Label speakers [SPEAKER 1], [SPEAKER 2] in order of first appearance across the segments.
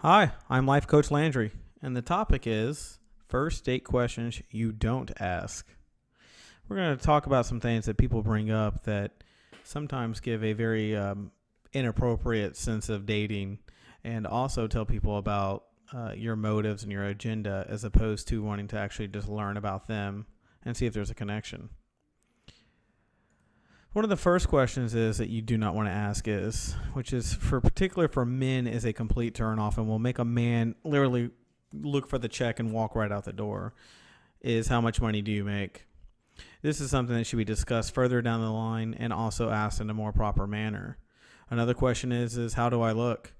[SPEAKER 1] Hi, I'm Life Coach Landry, and the topic is first date questions you don't ask. We're going to talk about some things that people bring up that sometimes give a very inappropriate sense of dating, and also tell people about your motives and your agenda as opposed to wanting to actually just learn about them and see if there's a connection. One of the first questions is that you do not want to ask is, which is particular for men, is a complete turnoff and will make a man literally look for the check and walk right out the door, is how much money do you make? This is something that should be discussed further down the line and also asked in a more proper manner. Another question is how do I look?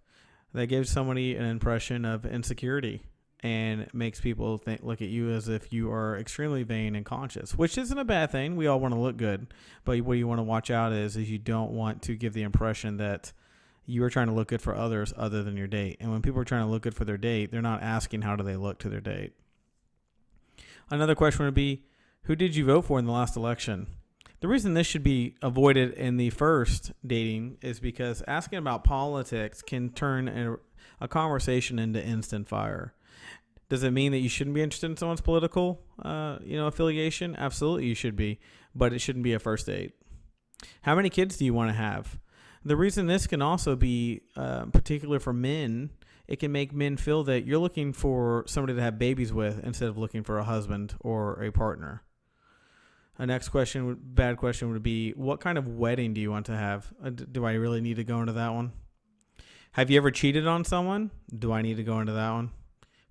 [SPEAKER 1] That gives somebody an impression of insecurity and makes people look at you as if you are extremely vain and conscious, which isn't a bad thing. We all want to look good, but what you want to watch out is you don't want to give the impression that you are trying to look good for others other than your date. And when people are trying to look good for their date, they're not asking how do they look to their date. Another question would be, who did you vote for in the last election? The reason this should be avoided in the first dating is because asking about politics can turn a conversation into instant fire. Does it mean that you shouldn't be interested in someone's political, affiliation? Absolutely, you should be, but it shouldn't be a first date. How many kids do you want to have? The reason this can also be particular for men, it can make men feel that you're looking for somebody to have babies with instead of looking for a husband or a partner. A next question, bad question would be, what kind of wedding do you want to have? Do I really need to go into that one? Have you ever cheated on someone? Do I need to go into that one?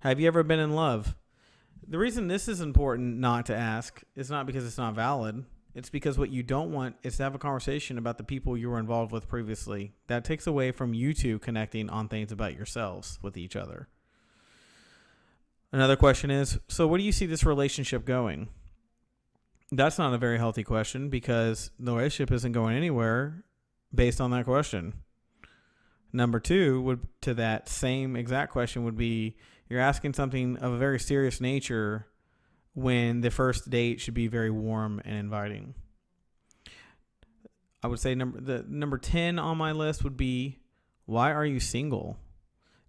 [SPEAKER 1] Have you ever been in love? The reason this is important not to ask is not because it's not valid. It's because what you don't want is to have a conversation about the people you were involved with previously. That takes away from you two connecting on things about yourselves with each other. Another question is, so where do you see this relationship going? That's not a very healthy question because the relationship isn't going anywhere based on that question. Number two to that same exact question would be, you're asking something of a very serious nature when the first date should be very warm and inviting. I would say number 10 on my list would be, why are you single?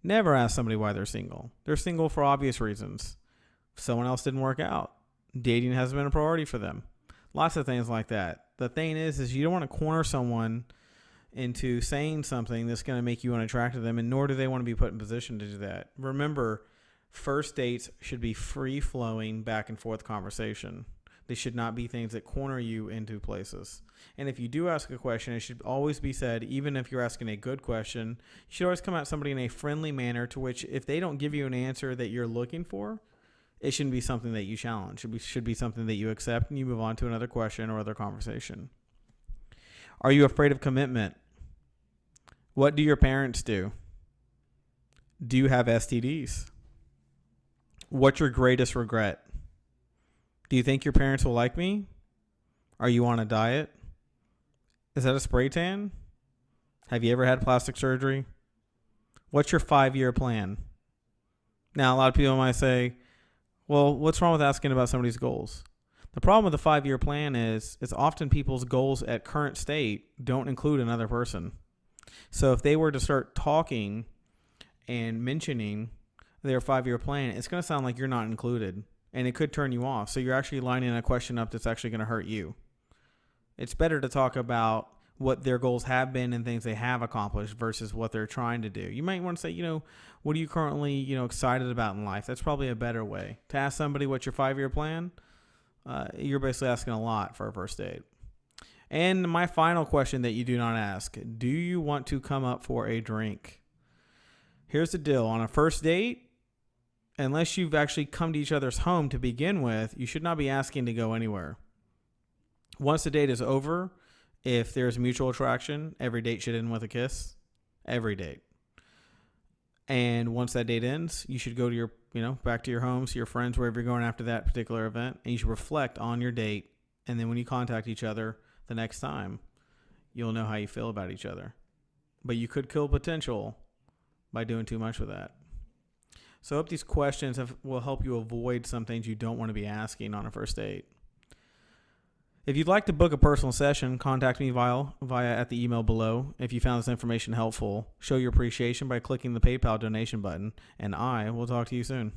[SPEAKER 1] Never ask somebody why they're single. They're single for obvious reasons. Someone else didn't work out. Dating hasn't been a priority for them. Lots of things like that. The thing is you don't want to corner someone into saying something that's going to make you unattractive to them, and nor do they want to be put in position to do that. Remember, first dates should be free-flowing back and forth conversation. They should not be things that corner you into places. And if you do ask a question, it should always be said, even if you're asking a good question, you should always come at somebody in a friendly manner to which if they don't give you an answer that you're looking for, it shouldn't be something that you challenge. It should be something that you accept and you move on to another question or other conversation. Are you afraid of commitment? What do your parents do? Do you have STDs? What's your greatest regret? Do you think your parents will like me? Are you on a diet? Is that a spray tan? Have you ever had plastic surgery? What's your 5-year plan? Now, a lot of people might say, well, what's wrong with asking about somebody's goals? The problem with the 5-year plan is it's often people's goals at current state don't include another person. So if they were to start talking and mentioning their 5-year plan, it's going to sound like you're not included, and it could turn you off. So you're actually lining a question up that's actually going to hurt you. It's better to talk about what their goals have been and things they have accomplished versus what they're trying to do. You might want to say, what are you currently, excited about in life? That's probably a better way. To ask somebody what's your 5-year plan, you're basically asking a lot for a first date. And my final question that you do not ask, do you want to come up for a drink? Here's the deal. On a first date, unless you've actually come to each other's home to begin with, you should not be asking to go anywhere. Once the date is over, if there's mutual attraction, every date should end with a kiss. Every date. And once that date ends, you should go to your, back to your homes, your friends, wherever you're going after that particular event, and you should reflect on your date. And then when you contact each other the next time, you'll know how you feel about each other. But you could kill potential by doing too much with that. So I hope these questions will help you avoid some things you don't want to be asking on a first date. If you'd like to book a personal session, contact me via at the email below. If you found this information helpful, show your appreciation by clicking the PayPal donation button, and I will talk to you soon.